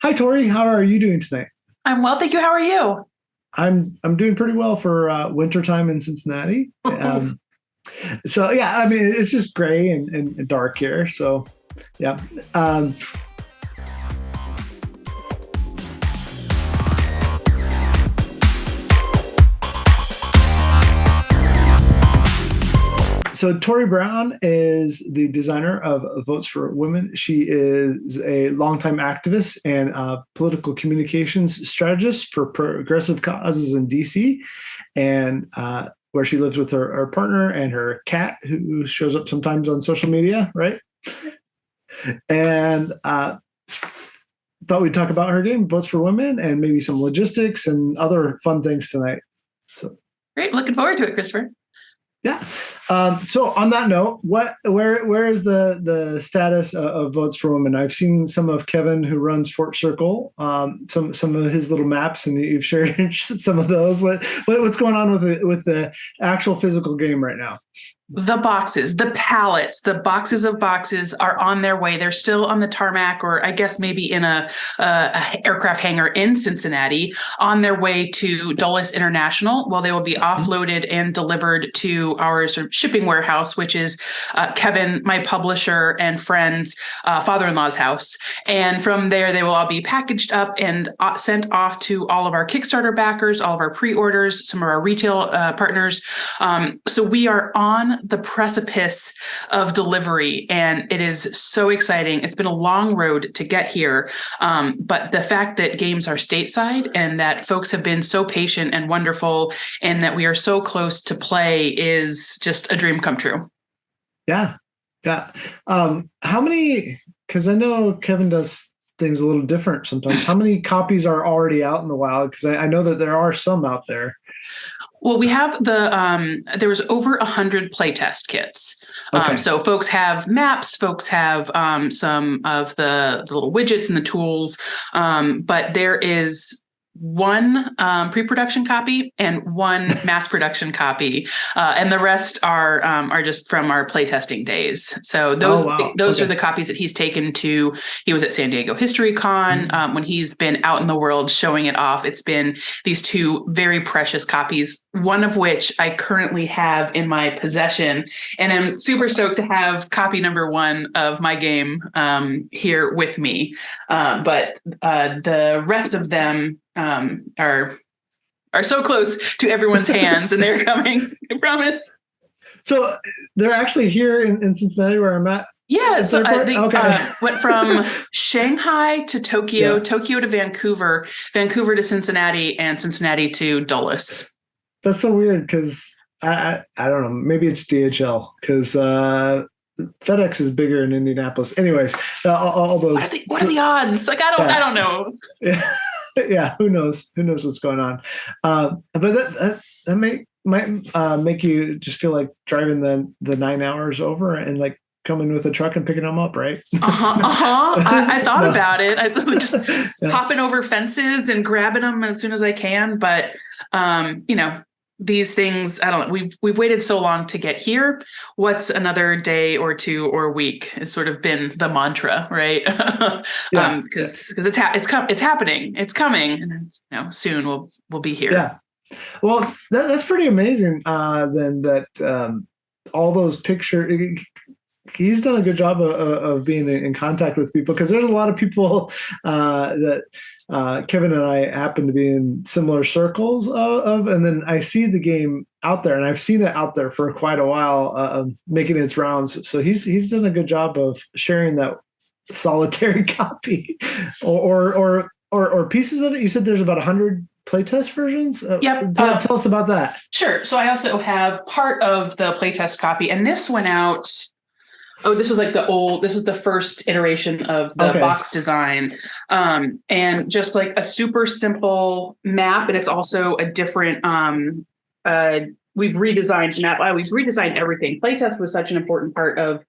Hi, Tori. How are you doing tonight? I'm well, thank you. How are you? I'm doing pretty well for wintertime in Cincinnati. So yeah, I mean it's just gray and dark here. So yeah. Um, so Tory Brown is the designer of Votes for Women. She is a longtime activist and political communications strategist for progressive causes in DC, and where she lives with her partner and her cat, who shows up sometimes on social media, right? And thought we'd talk about her game, Votes for Women, and maybe some logistics and other fun things tonight. So Great, looking forward to it, Christopher. yeah. So on that note, where is the status of Votes for Women? I've seen some of Kevin, who runs Fort Circle, some of his little maps, and you've shared some of those. What's going on with the actual physical game right now? The boxes, the pallets, the boxes of boxes are on their way. They're still on the tarmac, or I guess maybe in a aircraft hangar in Cincinnati, on their way to Dulles International. Well, they will be offloaded and delivered to our sort of shipping warehouse, which is Kevin, my publisher and friend's father-in-law's house. And from there, they will all be packaged up and sent off to all of our Kickstarter backers, all of our pre-orders, some of our retail partners. So we are on the precipice of delivery, and it is so exciting. It's been a long road to get here, but the fact that games are stateside and that folks have been so patient and wonderful, and that we are so close to play is just a dream come true. Yeah, yeah. How many? Because I know Kevin does things a little different sometimes. How many copies are already out in the wild? Because I know that there are some out there. Well, we have there was over 100 playtest kits. Okay. So folks have maps, folks have some of the little widgets and the tools, but there is one pre-production copy and one mass production copy, and the rest are just from our playtesting days. So those are the copies that he's taken to. He was at San Diego History Con when he's been out in the world showing it off. It's been these two very precious copies, one of which I currently have in my possession, and I'm super stoked to have copy number one of my game here with me. But the rest of them are so close to everyone's hands, and they're coming. I promise. So they're actually here in Cincinnati, where I'm at. Yeah, so they went from Shanghai to Tokyo, Tokyo to Vancouver, Vancouver to Cincinnati, and Cincinnati to Dulles. That's so weird because I don't know. Maybe it's DHL because FedEx is bigger in Indianapolis. Anyways, all those. What are the odds? Like I don't know. Yeah. Yeah, who knows? Who knows what's going on? But that might make you just feel like driving the 9 hours over and like coming with a truck and picking them up, right? I thought about it. I just hopping over fences and grabbing them as soon as I can. But these things, I don't know. We've waited so long to get here. What's another day or two or week? It's sort of been the mantra, right? Because it's happening. It's coming, and soon we'll be here. Yeah. Well, that's pretty amazing. Then that all those pictures. He's done a good job of being in contact with people, because there's a lot of people that Kevin and I happen to be in similar circles of, and then I see the game out there, and I've seen it out there for quite a while, making its rounds. So he's done a good job of sharing that solitary copy or pieces of it. You said there's about 100 playtest versions. Yep. Tell us about that. Sure. So I also have part of the playtest copy, and this went out. Oh, this was the first iteration of the box design. And just like a super simple map, and it's also a different, we've redesigned map. We've redesigned everything. Playtest was such an important part of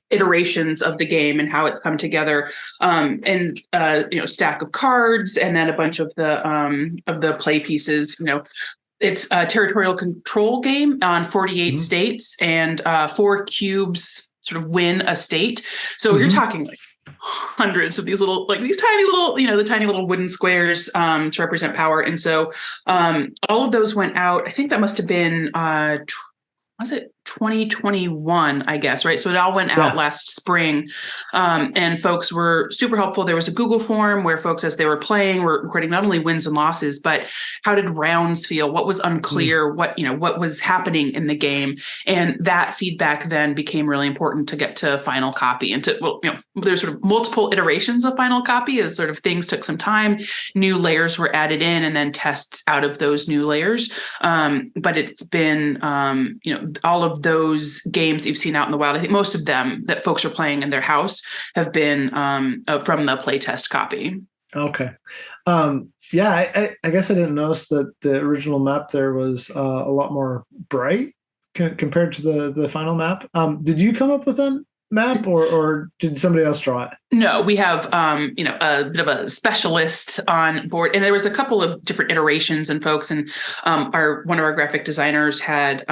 iterations of the game and how it's come together. And stack of cards, and then a bunch of the play pieces, It's a territorial control game on 48 states, and 4 cubes sort of win a state. So you're talking like hundreds of these little, like these tiny little, the tiny little wooden squares to represent power. And so all of those went out. I think that must have been, was it 2021, I guess, right? So it all went out last spring, and folks were super helpful. There was a Google form where folks, as they were playing, were recording not only wins and losses, but how did rounds feel? What was unclear? What was happening in the game? And that feedback then became really important to get to final copy. And there's sort of multiple iterations of final copy as sort of things took some time, new layers were added in, and then tests out of those new layers. But it's been, all of those games you've seen out in the wild, I think most of them that folks are playing in their house have been from the playtest copy. Okay. I guess I didn't notice that the original map there was a lot more bright compared to the final map. Did you come up with that map or did somebody else draw it? No, we have, a bit of a specialist on board, and there was a couple of different iterations and folks, and one of our graphic designers had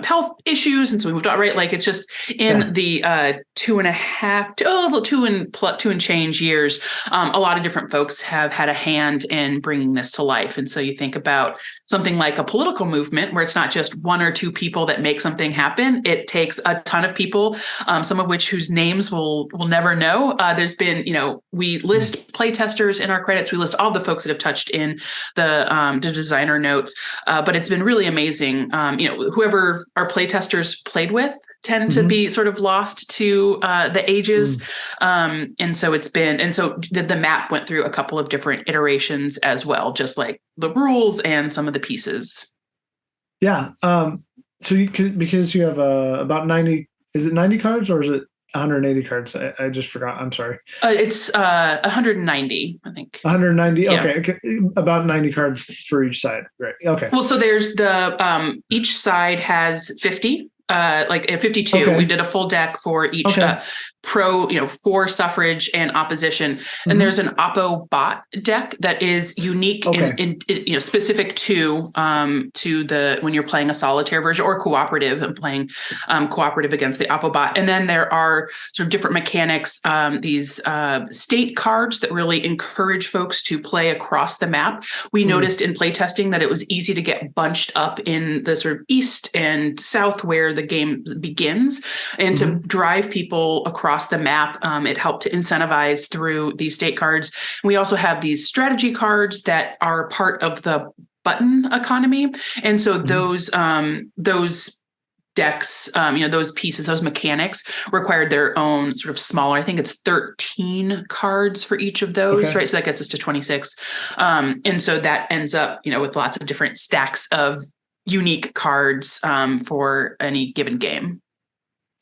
health issues, and so we moved on. Right, like it's just in the 2 and change years. A lot of different folks have had a hand in bringing this to life, and so you think about something like a political movement where it's not just one or two people that make something happen. It takes a ton of people, some of which whose names we'll never know. There's been, we list playtesters in our credits. We list all the folks that have touched in the designer notes. But it's been really amazing. Whoever our playtesters played with tend to be sort of lost to the ages. And so the map went through a couple of different iterations as well, just like the rules and some of the pieces. Yeah. So because you have about 90, is it 90 cards or is it 180 cards? I just forgot. I'm sorry. It's 190, I think. 190. Yeah. Okay. About 90 cards for each side. Right. Okay. Well, so there's each side has 50. Like 52. Okay. We did a full deck for each for suffrage and opposition. And there's an oppo bot deck that is unique in specific to the when you're playing a solitaire version or cooperative and playing cooperative against the oppo bot. And then there are sort of different mechanics, these state cards that really encourage folks to play across the map. We noticed in playtesting that it was easy to get bunched up in the sort of east and south where the game begins, and to drive people across the map. It helped to incentivize through these state cards. We also have these strategy cards that are part of the button economy. And so those decks, those pieces, those mechanics required their own sort of smaller, I think it's 13 cards for each of those, right? So that gets us to 26. And so that ends up, with lots of different stacks of unique cards for any given game.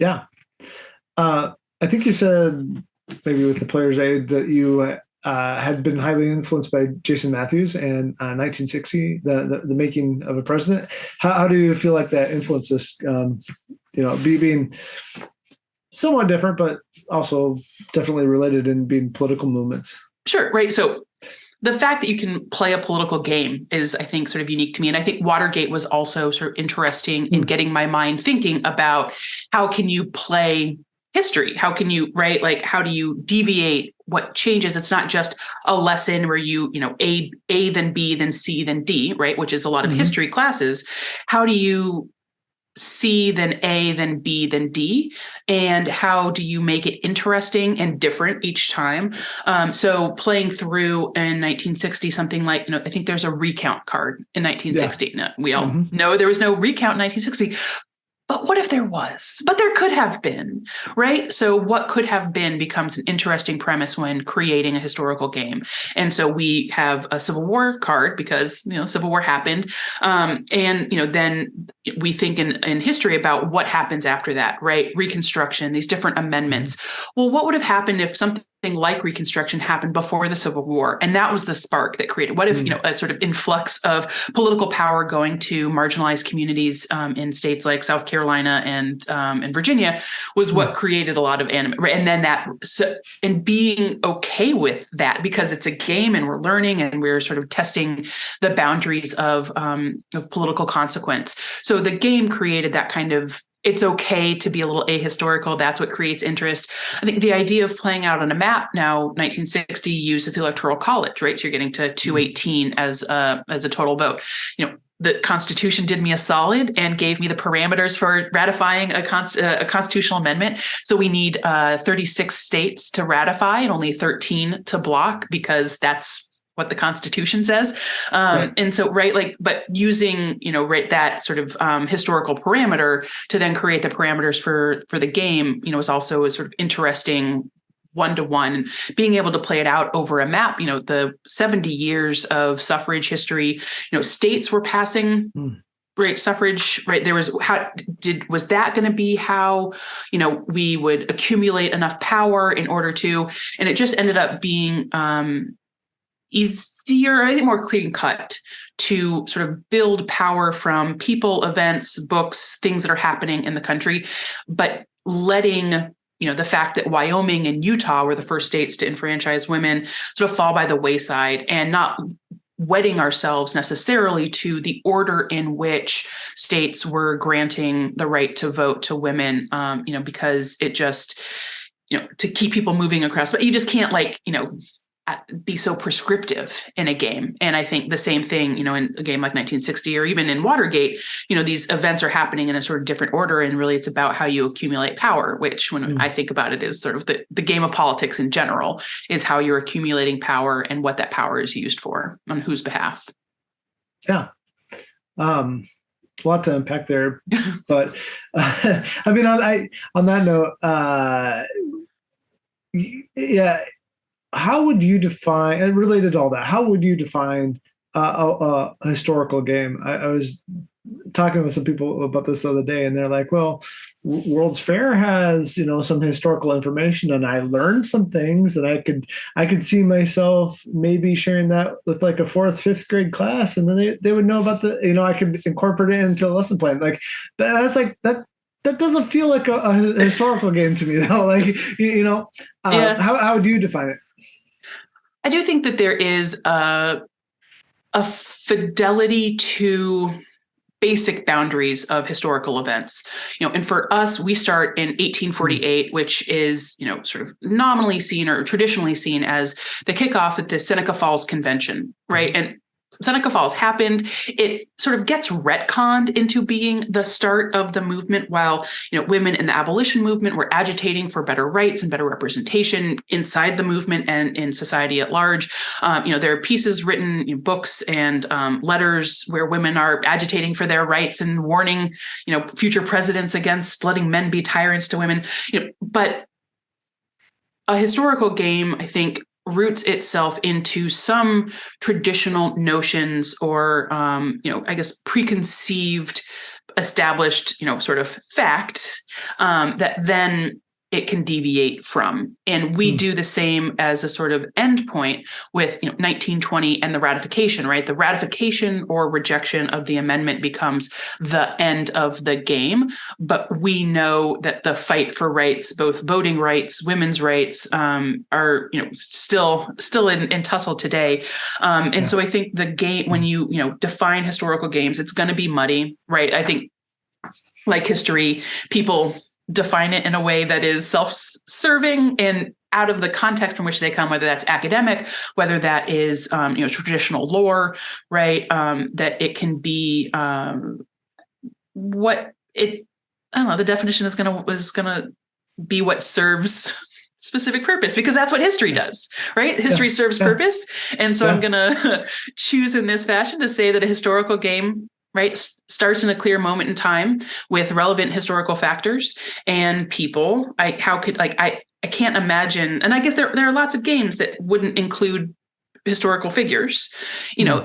Yeah. I think you said maybe with the player's aid that you had been highly influenced by Jason Matthews and 1960, the making of a president. How do you feel like that influences, being somewhat different, but also definitely related in being political movements? Sure. Right. So the fact that you can play a political game is, I think, sort of unique to me. And I think Watergate was also sort of interesting in getting my mind thinking about how can you play history? How can you, right? Like, how do you deviate what changes? It's not just a lesson where you A, then B, then C, then D, right? Which is a lot of history classes. How do you C, then A, then B, then D? And how do you make it interesting and different each time? So playing through in 1960, something like, I think there's a recount card in 1960. Yeah. Now, we all know there was no recount in 1960. But what if there was? But there could have been, right? So what could have been becomes an interesting premise when creating a historical game. And so we have a Civil War card because, Civil War happened. Then we think in history about what happens after that, right? Reconstruction, these different amendments. Well, what would have happened if something like Reconstruction happened before the Civil War? And that was the spark that created, what if, a sort of influx of political power going to marginalized communities in states like South Carolina and Virginia was what created a lot of anime. And then and being okay with that because it's a game and we're learning and we're sort of testing the boundaries of political consequence. So the game created that kind of it's okay to be a little ahistorical. That's what creates interest. I think the idea of playing out on a map now, 1960 uses the Electoral College, right? So you're getting to 218 as a total vote. The Constitution did me a solid and gave me the parameters for ratifying a constitutional amendment. So we need 36 states to ratify and only 13 to block, because that's what the Constitution says. Right. And so, but using, that sort of historical parameter to then create the parameters for the game, is also a sort of interesting one-to-one, being able to play it out over a map. The 70 years of suffrage history, states were passing right suffrage, right? There was, was that going to be how, we would accumulate enough power in order to, and it just ended up being easier, I think more clean cut, to sort of build power from people, events, books, things that are happening in the country, but letting the fact that Wyoming and Utah were the first states to enfranchise women sort of fall by the wayside, and not wedding ourselves necessarily to the order in which states were granting the right to vote to women, because it just, to keep people moving across, but you just can't be so prescriptive in a game. And I think the same thing, in a game like 1960 or even in Watergate, these events are happening in a sort of different order. And really it's about how you accumulate power, which when I think about it is sort of the game of politics in general, is how you're accumulating power and what that power is used for, on whose behalf. Yeah. A lot to unpack there, but I mean, on that note, yeah. How would you define, and related to all that, how would you define a historical game? I was talking with some people about this the other day, and they're like, well, World's Fair has, some historical information, and I learned some things that I could see myself maybe sharing that with like a 4th, 5th grade class, and then they would know about I could incorporate it into a lesson plan. Like that. I was like, that doesn't feel like a historical game to me, though. How would you define it? I do think that there is a fidelity to basic boundaries of historical events. And for us, we start in 1848, which is, sort of nominally seen or traditionally seen as the kickoff at the Seneca Falls Convention, right? And Seneca Falls happened. It sort of gets retconned into being the start of the movement, while, women in the abolition movement were agitating for better rights and better representation inside the movement and in society at large. There are pieces written, books and letters where women are agitating for their rights and warning, future presidents against letting men be tyrants to women. But a historical game, I think, roots itself into some traditional notions or, I guess, preconceived, established, sort of facts that then it can deviate from. And we do the same as a sort of endpoint with 1920 and the ratification, right? The ratification or rejection of the amendment becomes the end of the game. But we know that the fight for rights, both voting rights, women's rights, are still in tussle today. And so I think the game, when you define historical games, it's going to be muddy, right? I think, like history, people define it in a way that is self-serving and out of the context from which they come, whether that's academic, whether that is traditional lore, right? That it can be what it. I don't know. The definition is gonna be what serves specific purpose, because that's what history does, right? History serves purpose, and so I'm gonna choose in this fashion to say that a historical game, right, starts in a clear moment in time with relevant historical factors and people. I can't imagine, and I guess there are lots of games that wouldn't include historical figures.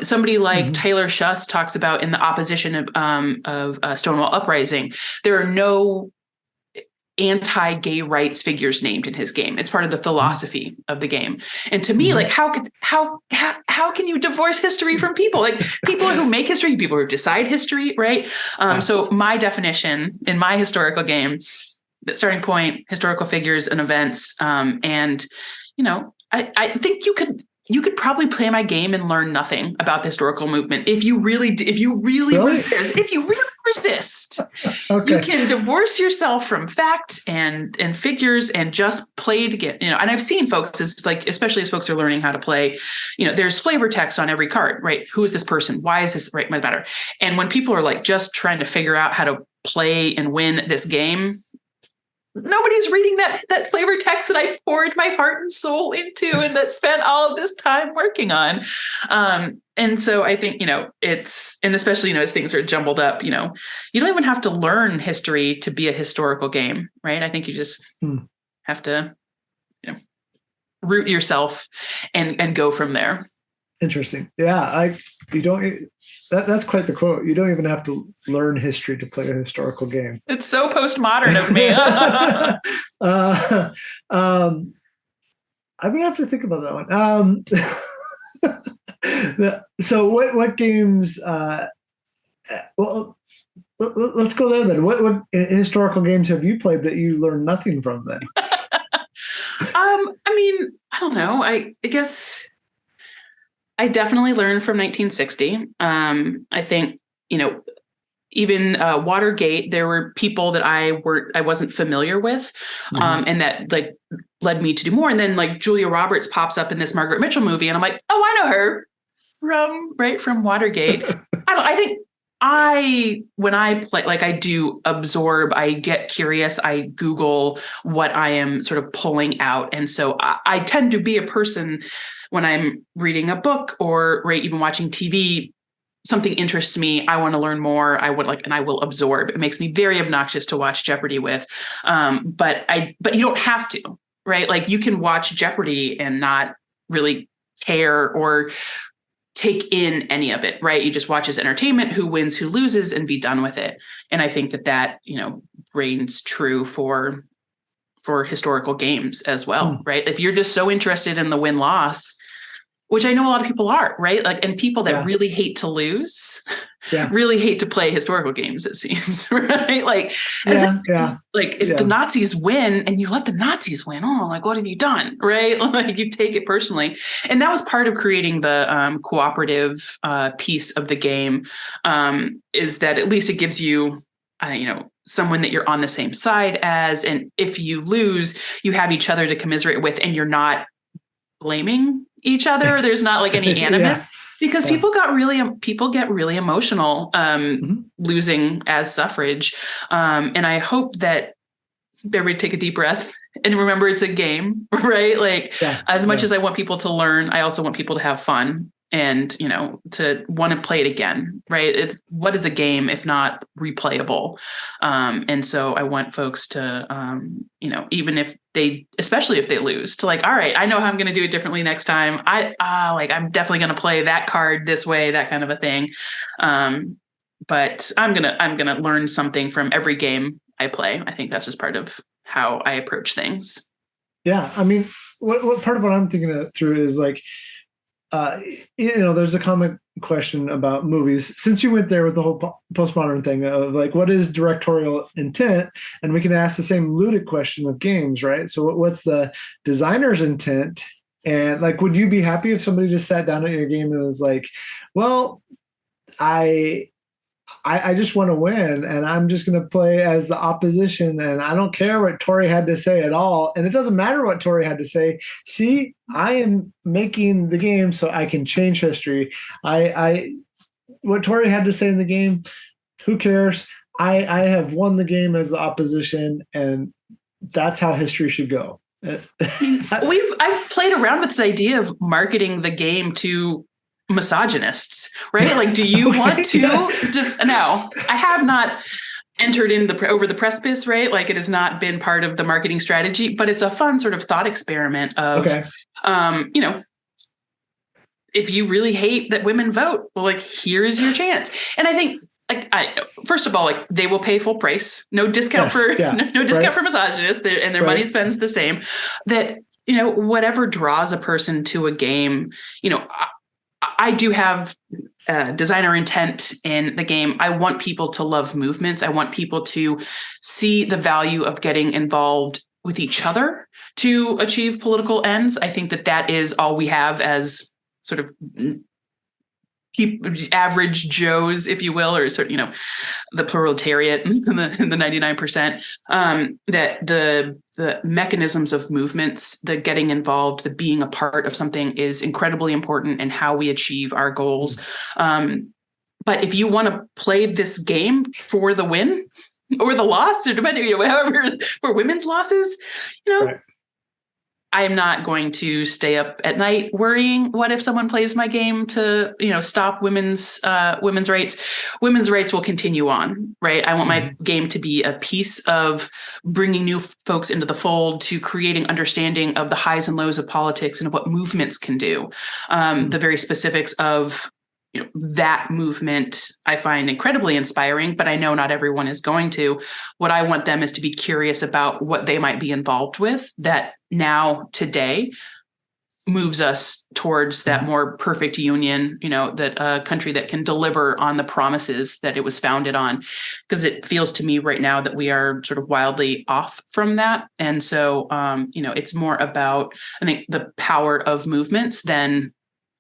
Somebody like Taylor Schuss talks about in the opposition of Stonewall Uprising, there are no anti-gay rights figures named in his game. It's part of the philosophy of the game. And to me, like, how can you divorce history from people? Like, people who make history, people who decide history, right? So my definition in my historical game, the starting point, historical figures and events. I think you could you could probably play my game and learn nothing about the historical movement if you really resist. Okay. You can divorce yourself from facts and figures and just play to get, and I've seen folks especially as folks are learning how to play, there's flavor text on every card, right? Who is this person? Why is this right? Matter. And when people are like just trying to figure out how to play and win this game, nobody's reading that flavor text that I poured my heart and soul into and that spent all of this time working on. And so I think, and especially, as things are jumbled up, you don't even have to learn history to be a historical game, right? I think you just have to, root yourself and go from there. Interesting. Yeah. That's quite the quote. You don't even have to learn history to play a historical game. It's so postmodern of me. I'm going to have to think about that one. So what games, well, let's go there then. What historical games have you played that you learned nothing from then? I don't know. I guess I definitely learned from 1960. I think, even Watergate, there were people that I wasn't familiar with, and that led me to do more. And then Julia Roberts pops up in this Margaret Mitchell movie, and I'm like, oh, I know her from Watergate. I think when I play, I do absorb, I get curious, I Google what I am sort of pulling out. And so I tend to be a person when I'm reading a book or even watching TV, something interests me, I want to learn more, and I will absorb. It makes me very obnoxious to watch Jeopardy with. But you don't have to, right? You can watch Jeopardy and not really care or take in any of it, right? You just watch as entertainment, who wins, who loses, and be done with it. And I think that reigns true for historical games as well, right? If you're just so interested in the win-loss, which I know a lot of people are, right? And people that really hate to lose, really hate to play historical games, it seems, right? If the Nazis win and you let the Nazis win, what have you done, right? You take it personally. And that was part of creating the cooperative piece of the game, is that at least it gives you, someone that you're on the same side as, and if you lose, you have each other to commiserate with, and you're not blaming each other. There's not any animus, because people get really emotional losing as suffrage. And I hope that everybody take a deep breath and remember it's a game, right? As much as I want people to learn, I also want people to have fun and, to want to play it again, right? What is a game if not replayable? And so I want folks to, even especially if they lose, to all right, I know how I'm going to do it differently next time. I'm definitely going to play that card this way, that kind of a thing. But I'm going to learn something from every game I play. I think that's just part of how I approach things. Yeah. What part of what I'm thinking through is there's a common question about movies. Since you went there with the whole postmodern thing of what is directorial intent, and we can ask the same ludic question of games, right? So what's the designer's intent? And would you be happy if somebody just sat down at your game and was well, I just want to win, and I'm just going to play as the opposition, and I don't care what Tory had to say at all, and it doesn't matter what Tory had to say. See, I am making the game so I can change history. What Tory had to say in the game, who cares? I have won the game as the opposition, and that's how history should go. I've played around with this idea of marketing the game to misogynists, right? Do you want to? No, I have not entered in over the precipice, right? It has not been part of the marketing strategy, but it's a fun sort of thought experiment of, if you really hate that women vote, here's your chance. And I think, first of all, they will pay full price, no discount for misogynists, and their money spends the same. That whatever draws a person to a game, I do have designer intent in the game. I want people to love movements. I want people to see the value of getting involved with each other to achieve political ends. I think that is all we have as sort of average Joes, if you will, or sort of, the proletariat in the 99%, that the mechanisms of movements, the getting involved, the being a part of something is incredibly important in how we achieve our goals. But if you want to play this game for the win or the loss, or depending, however, for women's losses, right. I am not going to stay up at night worrying, what if someone plays my game to, stop women's rights? Women's rights will continue on, right? I want my game to be a piece of bringing new folks into the fold, to creating understanding of the highs and lows of politics and of what movements can do. The very specifics of that movement I find incredibly inspiring, but I know not everyone is going to. What I want them is to be curious about what they might be involved with that now today moves us towards that more perfect union, that a country that can deliver on the promises that it was founded on. Because it feels to me right now that we are sort of wildly off from that. And so, it's more about, I think, the power of movements than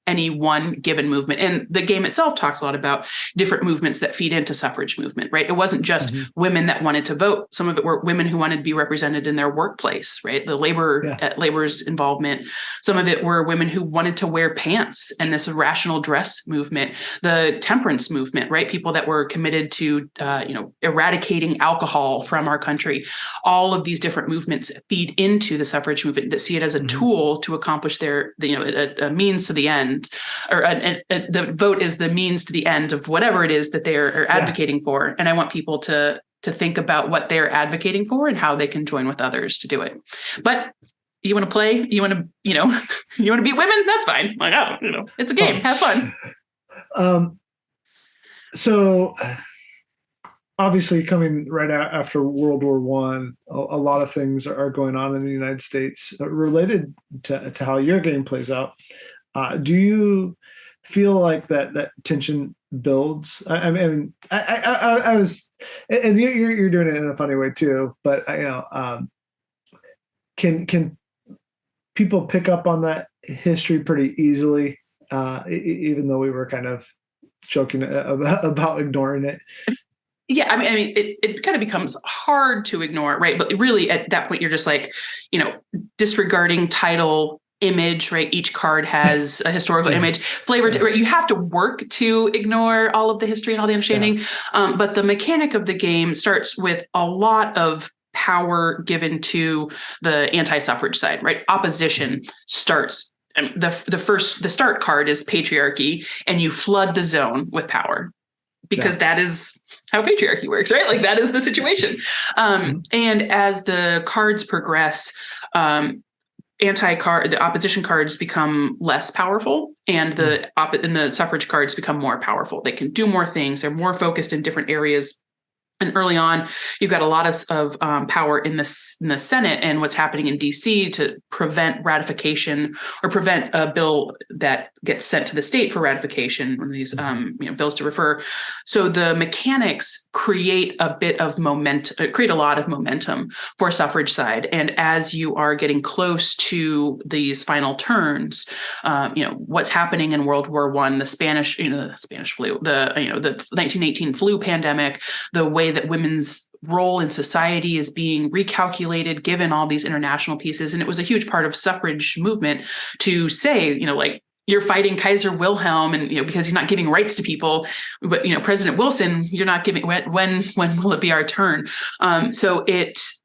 any one given movement. And the game itself talks a lot about different movements that feed into suffrage movement, right? It wasn't just women that wanted to vote. Some of it were women who wanted to be represented in their workplace, right? The labor's involvement. Some of it were women who wanted to wear pants, and this rational dress movement, the temperance movement, right? People that were committed to, eradicating alcohol from our country. All of these different movements feed into the suffrage movement that see it as a tool to accomplish a means to the end. Or the vote is the means to the end of whatever it is that they're advocating for. And I want people to think about what they're advocating for and how they can join with others to do it. But you want to play, you want to, you want to beat women, that's fine. Like, it's a game, have fun. So obviously coming right after World War I, a lot of things are going on in the United States related to how your game plays out. Do you feel like that tension builds? I mean, I was, and you're doing it in a funny way too. But can people pick up on that history pretty easily, even though we were kind of joking about ignoring it? Yeah, I mean, it kind of becomes hard to ignore, right? But really, at that point, you're just like, disregarding title. Image, right? Each card has a historical image flavor. Right? You have to work to ignore all of the history and all the understanding. But the mechanic of the game starts with a lot of power given to the anti-suffrage side, right? Opposition starts. The start card is patriarchy, and you flood the zone with power. Because that is how patriarchy works, right? Like that is the situation. And as the cards progress, the opposition cards become less powerful, and the suffrage cards become more powerful. They can do more things. They're more focused in different areas. And early on, you've got a lot of power in the Senate and what's happening in D.C. to prevent ratification or prevent a bill that gets sent to the state for ratification. One of these bills to refer. So the mechanics create a lot of momentum for suffrage side. And as you are getting close to these final turns, what's happening in World War I, the Spanish flu, the 1918 flu pandemic, the way that women's role in society is being recalculated given all these international pieces. And it was a huge part of suffrage movement to say, you're fighting Kaiser Wilhelm, and because he's not giving rights to people, but President Wilson, you're not giving. When will it be our turn?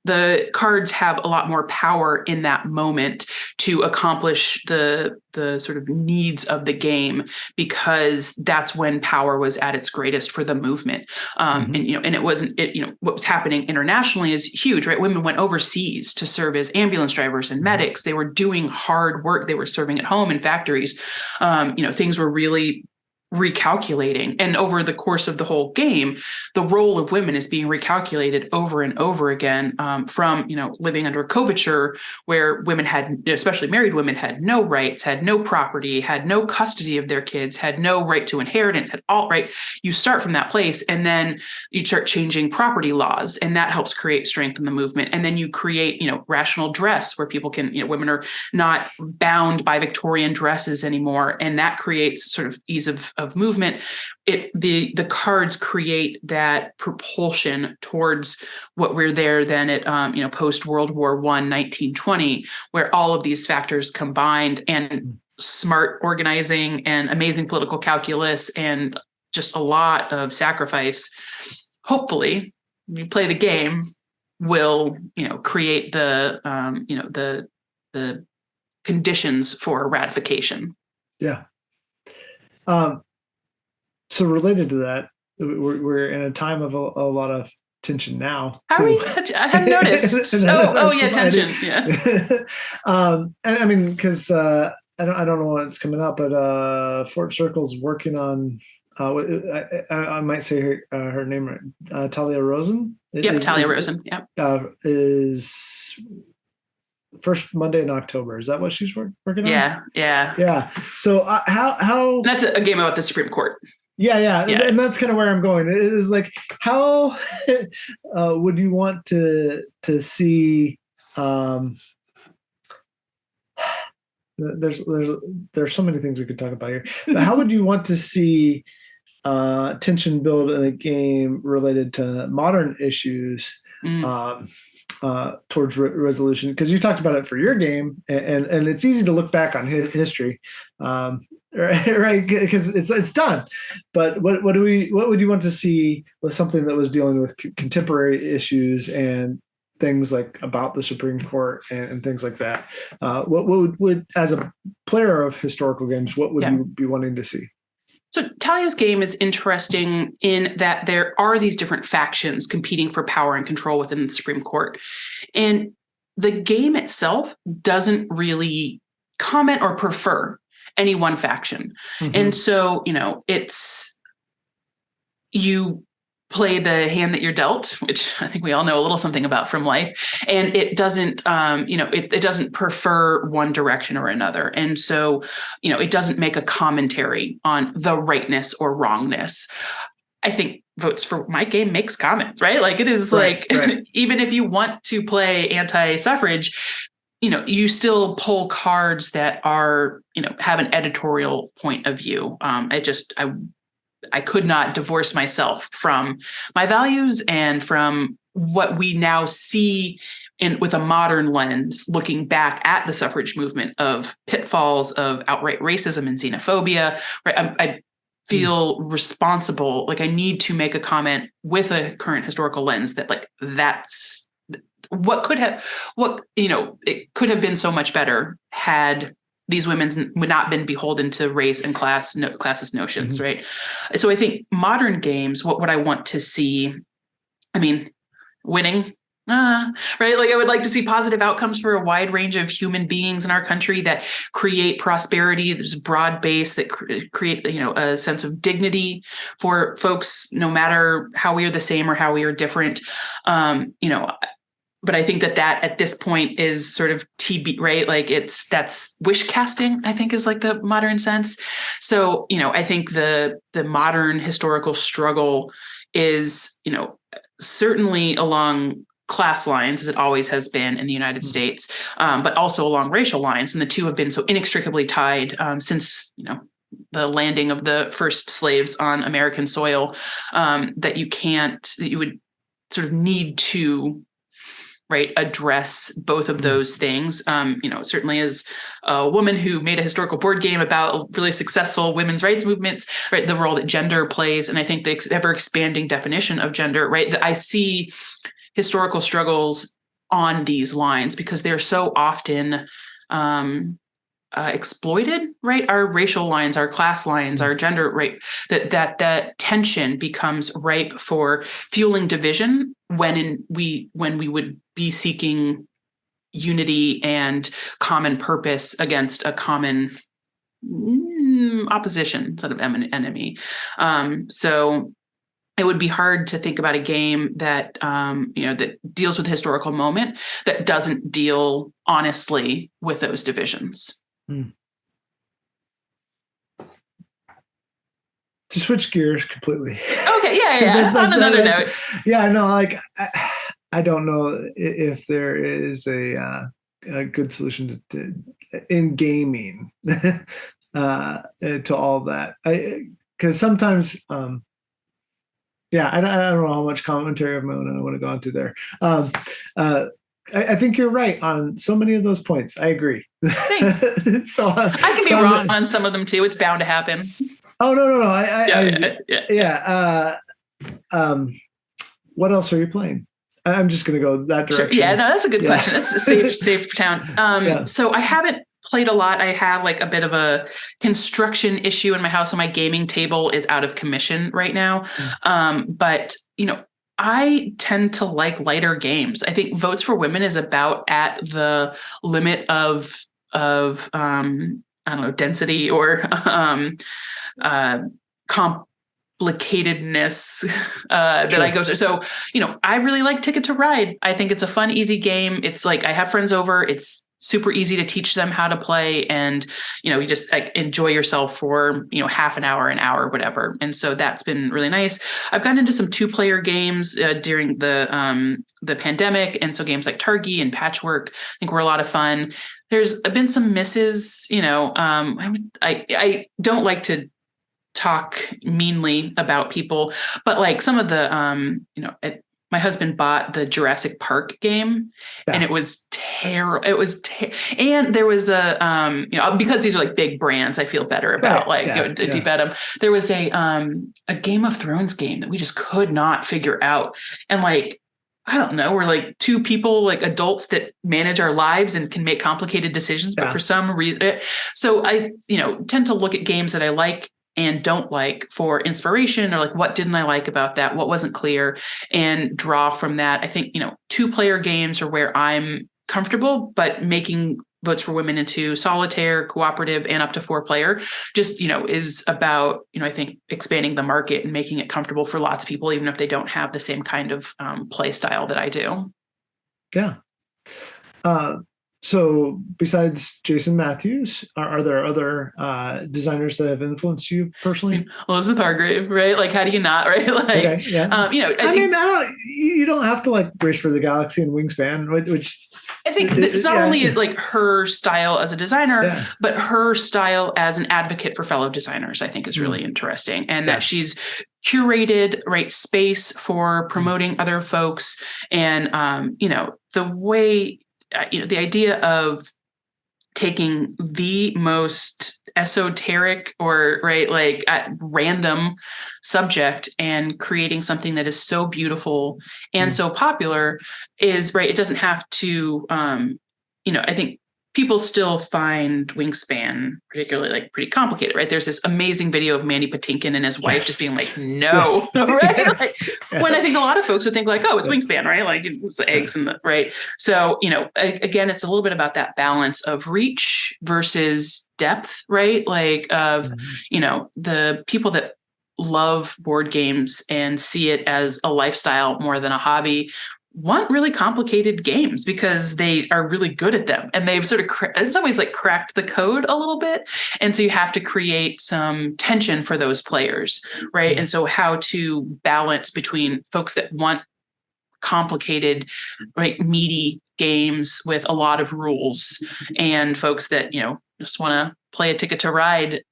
The cards have a lot more power in that moment to accomplish the sort of needs of the game, because that's when power was at its greatest for the movement. And it wasn't what was happening internationally is huge, right? Women went overseas to serve as ambulance drivers and medics. They were doing hard work. They were serving at home in factories. Things were really recalculating. And over the course of the whole game, the role of women is being recalculated over and over again, from, living under coverture, where women had, especially married women, had no rights, had no property, had no custody of their kids, had no right to inheritance, had all right. You start from that place, and then you start changing property laws, and that helps create strength in the movement. And then you create, rational dress, where people can, women are not bound by Victorian dresses anymore, and that creates sort of ease of movement. The cards create that propulsion towards what we're there then at post World War I, 1920, where all of these factors combined, and smart organizing and amazing political calculus and just a lot of sacrifice, hopefully you play the game, will create the conditions for ratification. Yeah. So related to that, we're in a time of a lot of tension now. I have noticed. Yeah, tension. Yeah. And I mean, because I don't know when it's coming out, but Fort Circle's working on. I might say her name right. Talia Rosen. Yep, Talia Rosen. Yep. Is first Monday in October. Is that what she's working on? Yeah. So how? And that's a game about the Supreme Court. Yeah, and that's kind of where I'm going. It is like, how would you want to see? There's so many things we could talk about here. But how would you want to see tension build in a game related to modern issues towards resolution? Because you talked about it for your game, and it's easy to look back on history. Right, because it's done. But what would you want to see with something that was dealing with contemporary issues and things like about the Supreme Court and things like that? What would as a player of historical games, what would you be wanting to see? So Talia's game is interesting in that there are these different factions competing for power and control within the Supreme Court, and the game itself doesn't really comment or prefer any one faction. Mm-hmm. And so, it's, you play the hand that you're dealt, which I think we all know a little something about from life. And it doesn't, it doesn't prefer one direction or another. And so, it doesn't make a commentary on the rightness or wrongness. I think Votes for My Game makes comments, right? Like, it is right. Even if you want to play anti-suffrage, you still pull cards that are, have an editorial point of view. I could not divorce myself from my values and from what we now see with a modern lens, looking back at the suffrage movement, of pitfalls of outright racism and xenophobia. Right? I feel responsible. Like, I need to make a comment with a current historical lens that, like, that's it could have been so much better had these women would not been beholden to race and classist notions, mm-hmm. right? So I think modern games, what would I want to see? I mean, winning, right? Like, I would like to see positive outcomes for a wide range of human beings in our country that create prosperity. There's a broad base that create, a sense of dignity for folks, no matter how we are the same or how we are different. But I think that at this point is sort of TB, right? Like, that's wish casting, I think, is like the modern sense. So, I think the modern historical struggle is, certainly along class lines, as it always has been in the United States, but also along racial lines. And the two have been so inextricably tied since, the landing of the first slaves on American soil, that you would sort of need to, right, address both of those things. Certainly as a woman who made a historical board game about really successful women's rights movements, right, the role that gender plays, and I think the ever expanding definition of gender, right, that I see historical struggles on these lines because they're so often exploited, right? Our racial lines, our class lines, our gender, right? That tension becomes ripe for fueling division when we would be seeking unity and common purpose against a common opposition instead of enemy. So it would be hard to think about a game that that deals with the historical moment that doesn't deal honestly with those divisions. To switch gears completely. Okay, yeah. On another note. Yeah, no, like I don't know if there is a good solution to in gaming to all that. Because sometimes, I don't know how much commentary of my own I want to go into there. I think you're right on so many of those points. I agree. Thanks. So I can be wrong on some of them too. It's bound to happen. Oh no! What else are you playing? I'm just going to go that direction. Sure. Yeah, no, that's a good question. That's a safe town. So I haven't played a lot. I have like a bit of a construction issue in my house, and my gaming table is out of commission right now. But I tend to like lighter games. I think Votes for Women is about at the limit of I don't know, density or complicatedness that I go through. So, I really like Ticket to Ride. I think it's a fun, easy game. It's like I have friends over. It's super easy to teach them how to play, and you just like enjoy yourself for half an hour, whatever. And so that's been really nice. I've gotten into some 2-player games during the pandemic, and so games like Targi and Patchwork I think were a lot of fun. There's been some misses. I don't like to talk meanly about people, but like some of the my husband bought the Jurassic Park game, and it was terrible. And there was a, because these are like big brands, I feel better about deep at them. There was a Game of Thrones game that we just could not figure out. And like, I don't know, we're like 2 people, like adults that manage our lives and can make complicated decisions, but for some reason, so I, tend to look at games that I like and don't like for inspiration, or like, what didn't I like about that? What wasn't clear, and draw from that. I think, 2-player games are where I'm comfortable, but making Votes for Women into solitaire, cooperative, and up to 4-player just, is about, I think expanding the market and making it comfortable for lots of people, even if they don't have the same kind of play style that I do. Yeah. So besides Jason Matthews, are there other designers that have influenced you personally? Elizabeth Hargrave, right? Like, how do you not, right? Like, okay, yeah. You don't have to like Race for the Galaxy and Wingspan, which I think it's not only like her style as a designer, but her style as an advocate for fellow designers, I think is really interesting. And that she's curated space for promoting other folks. And, the way, the idea of taking the most esoteric or at random subject and creating something that is so beautiful and so popular is it doesn't have to, I think people still find Wingspan particularly pretty complicated, right? There's this amazing video of Mandy Patinkin and his wife just being like, no, right? When I think a lot of folks would think like, oh, it's Wingspan, right? Like it's the eggs and the, right? So, again, it's a little bit about that balance of reach versus depth, right? Like of, the people that love board games and see it as a lifestyle more than a hobby want really complicated games because they are really good at them, and they've sort of in some ways cracked the code a little bit. And so you have to create some tension for those players, right? And so how to balance between folks that want complicated, meaty games with a lot of rules, and folks that, just want to play a Ticket to Ride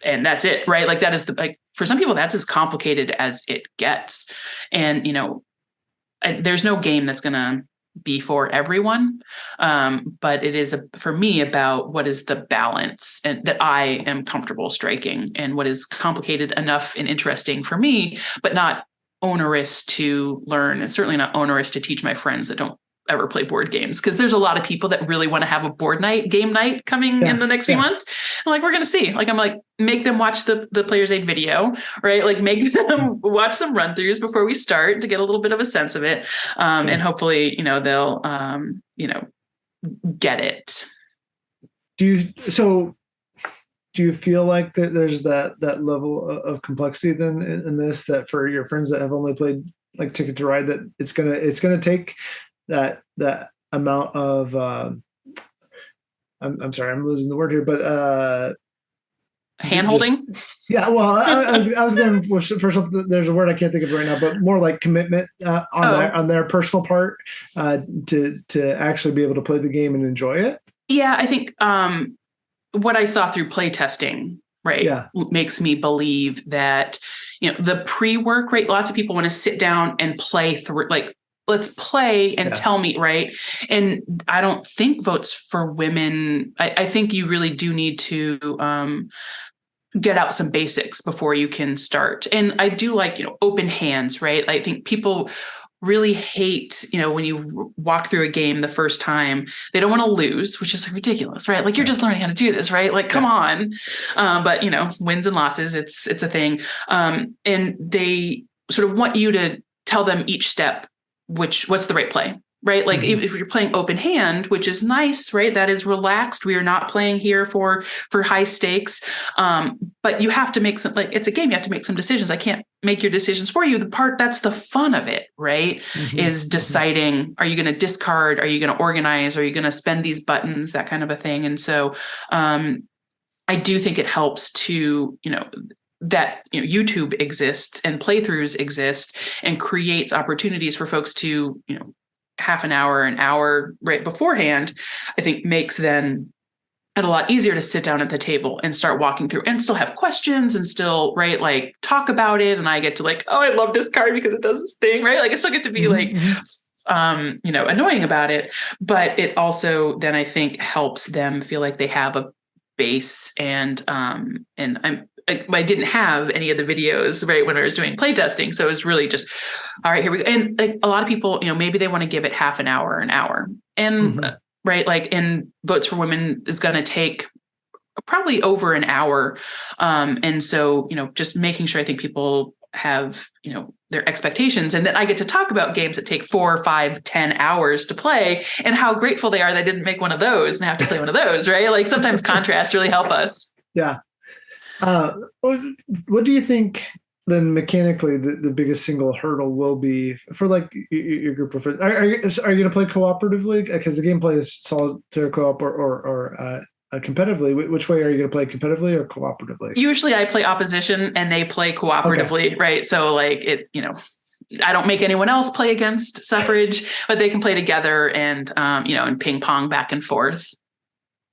and that's it, right? Like that is for some people, that's as complicated as it gets. And, there's no game that's going to be for everyone. But it is for me about what is the balance and that I am comfortable striking, and what is complicated enough and interesting for me, but not onerous to learn, and certainly not onerous to teach my friends that don't ever play board games. Because there's a lot of people that really want to have a game night coming in the next few months. I'm we're going to see, I'm make them watch the Player's Aid video, right? Make them watch some run throughs before we start to get a little bit of a sense of it. And hopefully, they'll, get it. do you feel like there's that level of complexity then in this, that for your friends that have only played like Ticket to Ride, that it's gonna take that amount of I'm sorry, I'm losing the word here, but Hand holding? yeah, well, I was going for something. There's a word I can't think of right now, but more like commitment on their personal part to actually be able to play the game and enjoy it. Yeah, I think what I saw through playtesting, right, Yeah, makes me believe that, the pre-work, right, lots of people want to sit down and play through, like, let's play and tell me, right? And I don't think Votes for Women, I think you really do need to get out some basics before you can start. And I do like, open hands, right? I think people really hate, when you walk through a game the first time, they don't want to lose, which is like ridiculous, right? Like, you're just learning how to do this, right? Like, come on. But wins and losses, it's a thing. And they sort of want you to tell them each step, what's the right play, right? Like, if you're playing open hand, which is nice, right? That is relaxed. We are not playing here for high stakes. But you have to make some, like, it's a game. You have to make some decisions. I can't make your decisions for you. That's the fun of it, right? Is deciding, are you going to discard? Are you going to organize? Are you going to spend these buttons? That kind of a thing. And so I do think it helps to, that YouTube exists and playthroughs exist and creates opportunities for folks to, half an hour right beforehand, I think makes then it a lot easier to sit down at the table and start walking through and still have questions and still, right, like, talk about it. And I get to, like, oh, I love this card because it does this thing, right? Like, I still get to be like, annoying about it, but it also then I think helps them feel like they have a base. And I didn't have any of the videos, right, when I was doing playtesting. So it was really just, all right, here we go. And like, a lot of people, maybe they want to give it half an hour, and right, like, and Votes for Women is going to take probably over an hour. And so, just making sure, I think people have, their expectations, and then I get to talk about games that take 4, 5, 10 hours to play and how grateful they are they didn't make one of those and have to play one of those, right? Like, sometimes contrasts really help us. Yeah. What do you think then mechanically the biggest single hurdle will be for like your group of friends? Are you going to play cooperatively? Because the gameplay is solitaire co-op or competitively. Which way are you going to play, competitively or cooperatively? Usually I play opposition and they play cooperatively, right? So like I don't make anyone else play against suffrage, but they can play together and, and ping pong back and forth.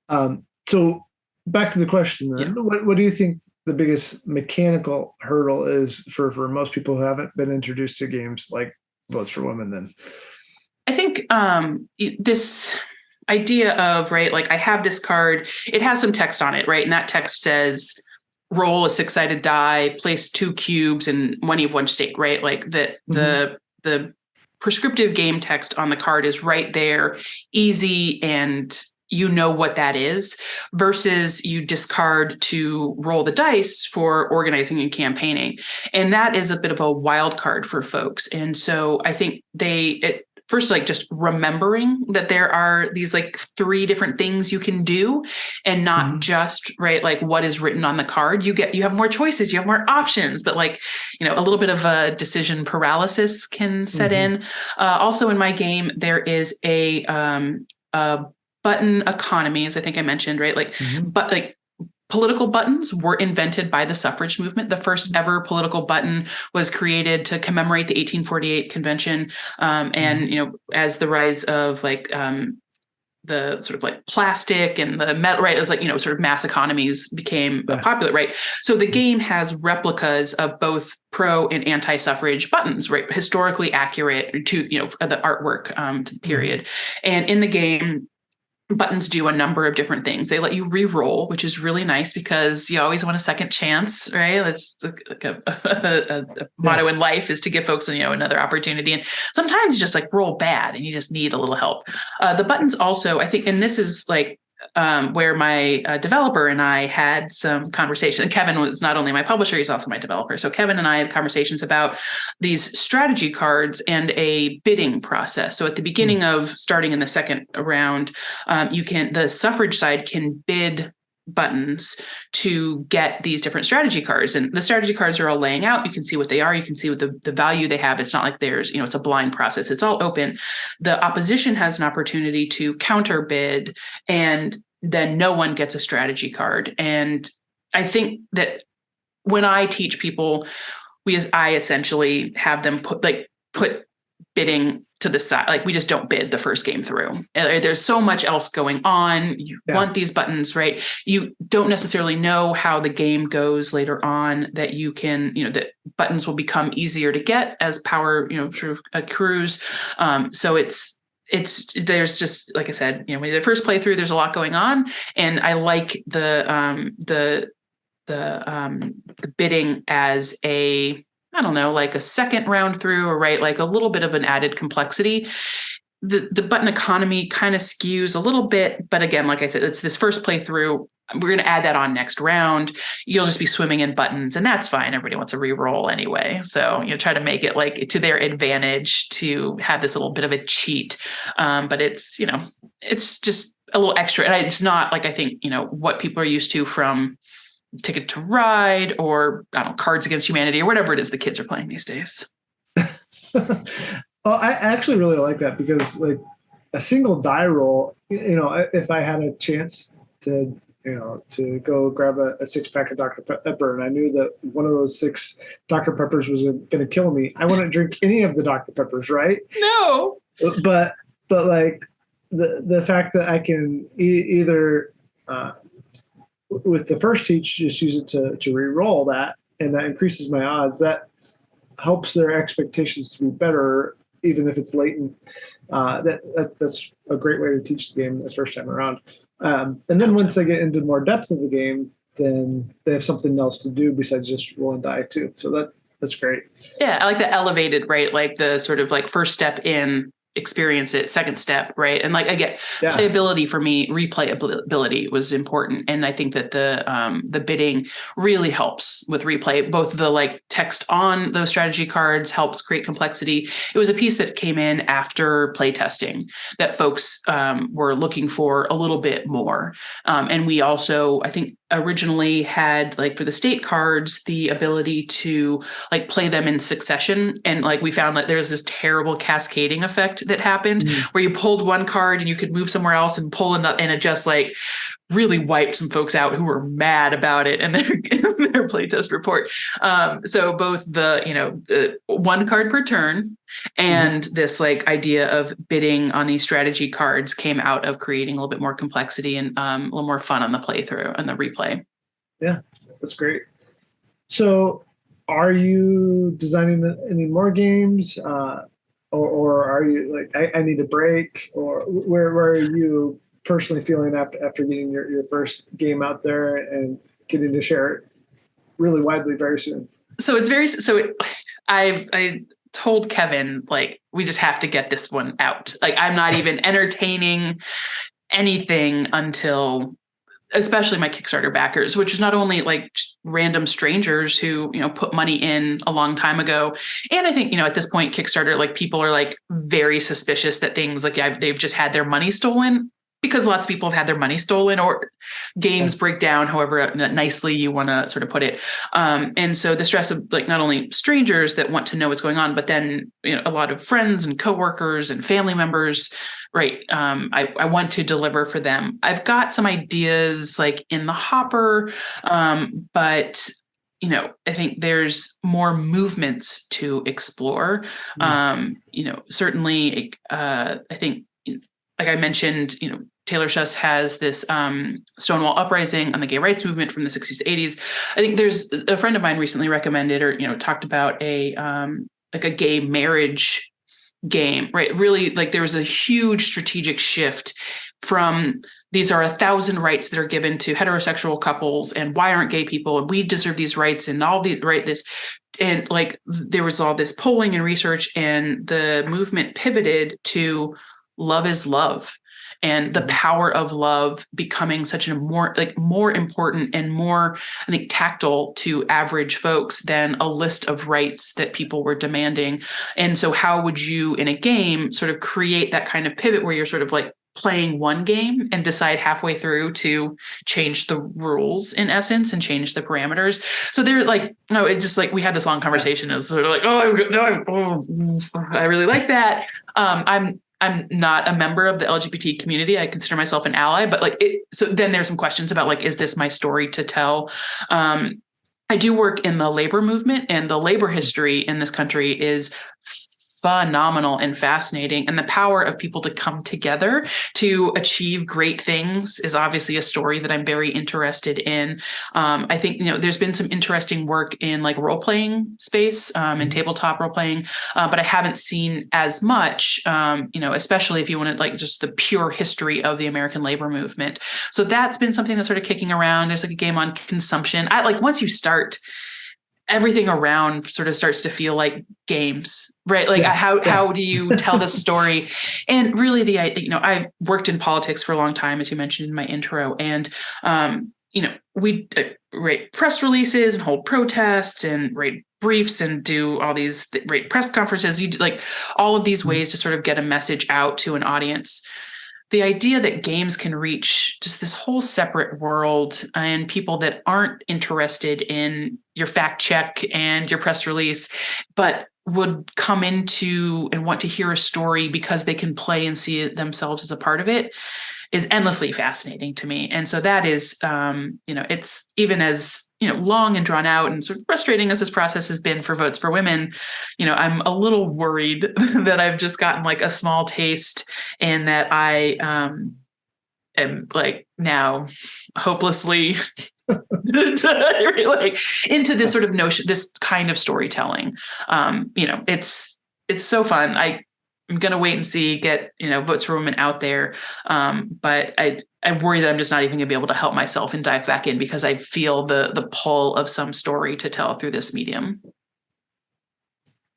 So back to the question then, what do you think the biggest mechanical hurdle is for most people who haven't been introduced to games like Votes for Women then? I think this idea of, right, like, I have this card, it has some text on it, right? And that text says, roll a 6-sided die, place 2 cubes in any of one state, right? Like that the prescriptive game text on the card is right there, easy, and what that is, versus you discard to roll the dice for organizing and campaigning. And that is a bit of a wild card for folks. And so I think first, like, just remembering that there are these like 3 different things you can do, and not just, right, like, what is written on the card. You have more choices, you have more options, but like, a little bit of a decision paralysis can set in. Also in my game, there is a button economy, as I think I mentioned, right? Like, but like, political buttons were invented by the suffrage movement. The first ever political button was created to commemorate the 1848 convention. And, as the rise of like the sort of like plastic and the metal, right, it was like, sort of mass economies became popular, right? So the game has replicas of both pro and anti-suffrage buttons, right? Historically accurate to, the artwork to the period. And in the game, buttons do a number of different things. They let you re-roll, which is really nice because you always want a second chance, right? That's like a motto in life, is to give folks, another opportunity. And sometimes you just like roll bad and you just need a little help. The buttons also, I think, and this is like where my developer and I had some conversation. Kevin was not only my publisher, he's also my developer. So Kevin and I had conversations about these strategy cards and a bidding process. So at the beginning of starting in the second round, the suffrage side can bid buttons to get these different strategy cards. And the strategy cards are all laying out. You can see what they are. You can see what the value they have. It's not like there's, it's a blind process. It's all open. The opposition has an opportunity to counter bid, and then no one gets a strategy card. And I think that when I teach people, I essentially have them put bidding to the side. Like, we just don't bid the first game through. There's so much else going on. You want these buttons, right? You don't necessarily know how the game goes later on, that you can, that buttons will become easier to get as power, sort of accrues. So there's just, like I said, when the first playthrough, there's a lot going on. And I like the bidding as like a second round through, or like a little bit of an added complexity. The button economy kind of skews a little bit, but again, like I said, it's this first playthrough. We're going to add that on next round. You'll just be swimming in buttons, and that's fine. Everybody wants a reroll anyway. So, try to make it like to their advantage to have this little bit of a cheat. But it's just a little extra. And it's not like, I think, what people are used to from Ticket to Ride, or Cards Against Humanity, or whatever it is the kids are playing these days. Well, I actually really like that, because like a single die roll, if I had a chance to go grab a 6-pack of Dr. Pepper, and I knew that one of those 6 Dr. Peppers was going to kill me, I wouldn't drink any of the Dr. Peppers, right? No. But like the fact that I can either with the first teach, just use it to re-roll that, and that increases my odds. That helps their expectations to be better, even if it's latent. That's a great way to teach the game the first time around. And then once they get into more depth of the game, then they have something else to do besides just roll and die too. So that's great. Yeah, I like the elevated, right? Like the sort of like first step in, experience it, second step, right? And like, again, playability for me, replayability was important. And I think that the bidding really helps with replay. Both the like text on those strategy cards helps create complexity. It was a piece that came in after play testing that folks were looking for a little bit more. And we also, I think, originally had, like, for the state cards, the ability to like play them in succession. And like, we found that there's this terrible cascading effect that happened where you pulled one card and you could move somewhere else and pull another, and it just like really wiped some folks out who were mad about it in their playtest report. So both the one card per turn and this like idea of bidding on these strategy cards came out of creating a little bit more complexity and a little more fun on the playthrough and the replay. Yeah, that's great. So are you designing any more games? Or are you like, I need a break? Or where are you personally feeling after getting your first game out there and getting to share it really widely very soon? I told Kevin, like, we just have to get this one out. Like, I'm not even entertaining anything until, especially my Kickstarter backers, which is not only like random strangers who, put money in a long time ago. And I think, at this point, Kickstarter, like, people are like very suspicious that things like they've just had their money stolen, because lots of people have had their money stolen, or games break down, however nicely you want to sort of put it. And so the stress of like not only strangers that want to know what's going on, but then a lot of friends and coworkers and family members, right? I want to deliver for them. I've got some ideas like in the hopper, but I think there's more movements to explore. Certainly, I think, like I mentioned, Taylor Schuss has this Stonewall Uprising on the gay rights movement from the 60s, 80s. I think there's a friend of mine recently recommended or, talked about a gay marriage game, right? Really, like, there was a huge strategic shift from these are 1,000 rights that are given to heterosexual couples, and why aren't gay people, and we deserve these rights, and all these, right? This, and like, there was all this polling and research, and the movement pivoted to love is love. And the power of love becoming such a more important and more, I think, tactile to average folks than a list of rights that people were demanding. And so how would you in a game sort of create that kind of pivot where you're sort of like playing one game and decide halfway through to change the rules in essence and change the parameters. So there's like, no, it's just like we had this long conversation. It's sort of like, I really like that. I'm not a member of the LGBT community. I consider myself an ally, but like so then there's some questions about like, is this my story to tell? I do work in the labor movement, and the labor history in this country is phenomenal and fascinating. And the power of people to come together to achieve great things is obviously a story that I'm very interested in. I think, there's been some interesting work in like role-playing space and tabletop role-playing, but I haven't seen as much, especially if you want to like just the pure history of the American labor movement. So that's been something that's sort of kicking around. There's like a game on consumption. I like once you start, everything around sort of starts to feel like games, right? Like how do you tell the story? And really I worked in politics for a long time, as you mentioned in my intro. And, we write press releases and hold protests and write briefs and do all these write press conferences. You do, like all of these ways to sort of get a message out to an audience. The idea that games can reach just this whole separate world and people that aren't interested in your fact check and your press release, but would come into and want to hear a story because they can play and see it themselves as a part of it is endlessly fascinating to me. And so that is, it's even as, long and drawn out and sort of frustrating as this process has been for Votes for Women, I'm a little worried that I've just gotten like a small taste and that I am like now hopelessly like into this sort of notion, this kind of storytelling. It's so fun. I'm going to wait and see, get, Votes for Women out there. But I worry that I'm just not even going to be able to help myself and dive back in because I feel the pull of some story to tell through this medium.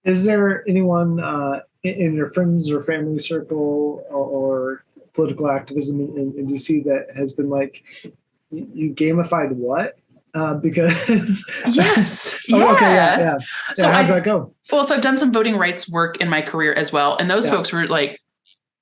Is there anyone in your friends or family circle or political activism in DC that has been like, you gamified what? Because yes, So how'd that go? Well, so I've done some voting rights work in my career as well, and those folks were like,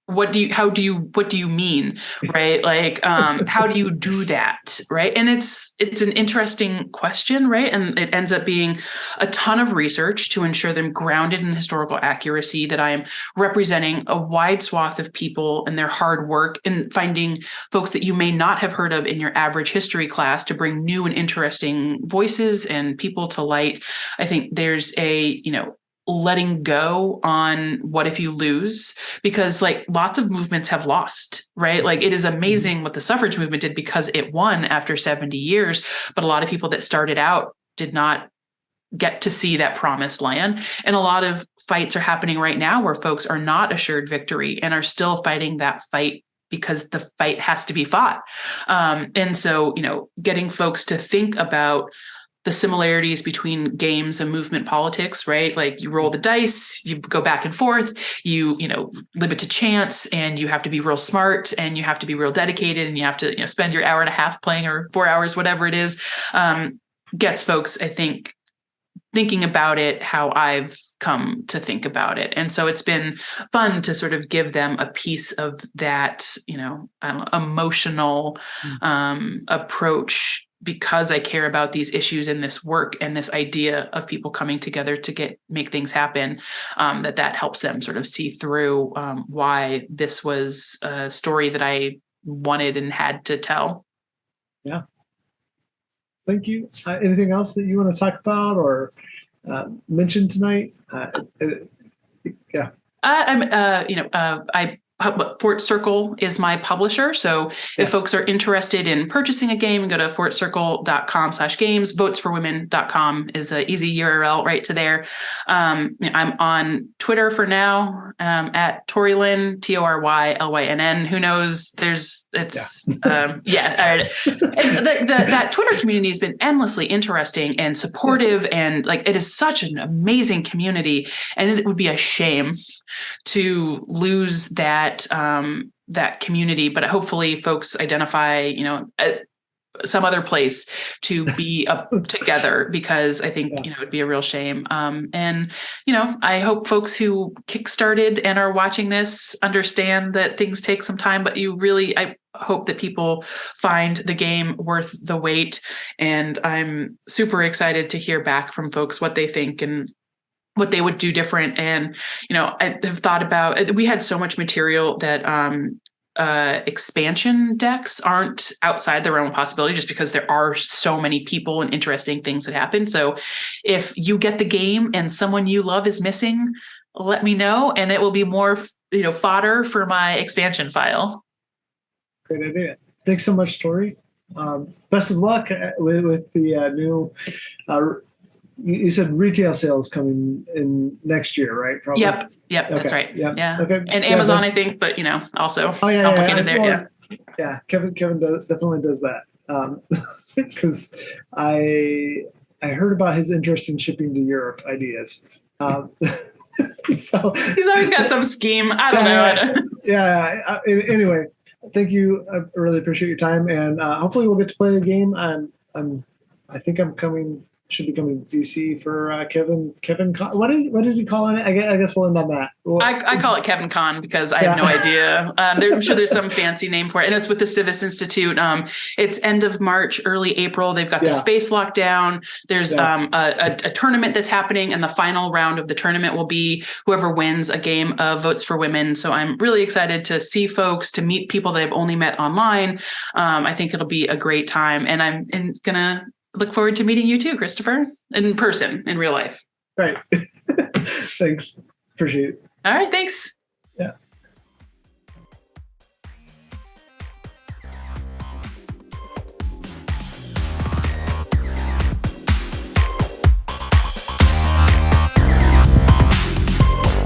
what do you mean, right? Like, how do you do that, right? And it's an interesting question, right? And it ends up being a ton of research to ensure that I'm grounded in historical accuracy, that I am representing a wide swath of people and their hard work, and finding folks that you may not have heard of in your average history class to bring new and interesting voices and people to light. I think there's a, letting go on what if you lose, because like lots of movements have lost, right? Like it is amazing what the suffrage movement did because it won after 70 years, but a lot of people that started out did not get to see that promised land. And a lot of fights are happening right now where folks are not assured victory and are still fighting that fight because the fight has to be fought. And so, getting folks to think about the similarities between games and movement politics, right? Like you roll the dice, you go back and forth, you leave it to chance, and you have to be real smart and you have to be real dedicated and you have to, spend your hour and a half playing or 4 hours, whatever it is, gets folks, I think, thinking about it how I've come to think about it. And so it's been fun to sort of give them a piece of that, emotional approach, because I care about these issues and this work and this idea of people coming together to make things happen, that helps them sort of see through why this was a story that I wanted and had to tell. Yeah. Thank you. Anything else that you want to talk about or mention tonight? Fort Circle is my publisher. So if folks are interested in purchasing a game, go to fortcircle.com/games. Votesforwomen.com is an easy URL right to there. I'm on Twitter for now, at Torylyn, TORYLYNN. Who knows? That Twitter community has been endlessly interesting and supportive, and like it is such an amazing community, and it would be a shame to lose that community. But hopefully folks identify, some other place to be up together, because I think, it'd be a real shame. And, I hope folks who kickstarted and are watching this understand that things take some time, but I hope that people find the game worth the wait. And I'm super excited to hear back from folks what they think and what they would do different. And, I have thought about, we had so much material that, expansion decks aren't outside the realm of possibility, just because there are so many people and interesting things that happen. So if you get the game and someone you love is missing, let me know, and it will be more, fodder for my expansion file. Great idea. Thanks so much, Tory. Best of luck with the new, you said retail sales coming in next year, right? Probably. Yep. Okay. That's right. Yep. Yeah. Okay. And Amazon, I think, but also complicated there. Well, yeah. Kevin definitely does that. Because I heard about his interest in shipping to Europe ideas. So he's always got some scheme. I don't know. Anyway, thank you. I really appreciate your time, and hopefully we'll get to play the game. I think should be coming to DC for Kevin. What is he calling it? I guess we'll end on that. I call it Kevin Con because I have no idea. I'm sure there's some fancy name for it, and it's with the Civis Institute. It's end of March, early April. They've got the space locked down. There's a tournament that's happening, and the final round of the tournament will be whoever wins a game of Votes for Women. So I'm really excited to see folks, to meet people that I've only met online. I think it'll be a great time, and I'm gonna look forward to meeting you too, Christopher, in person, in real life. Right. Thanks. Appreciate it. All right. Thanks.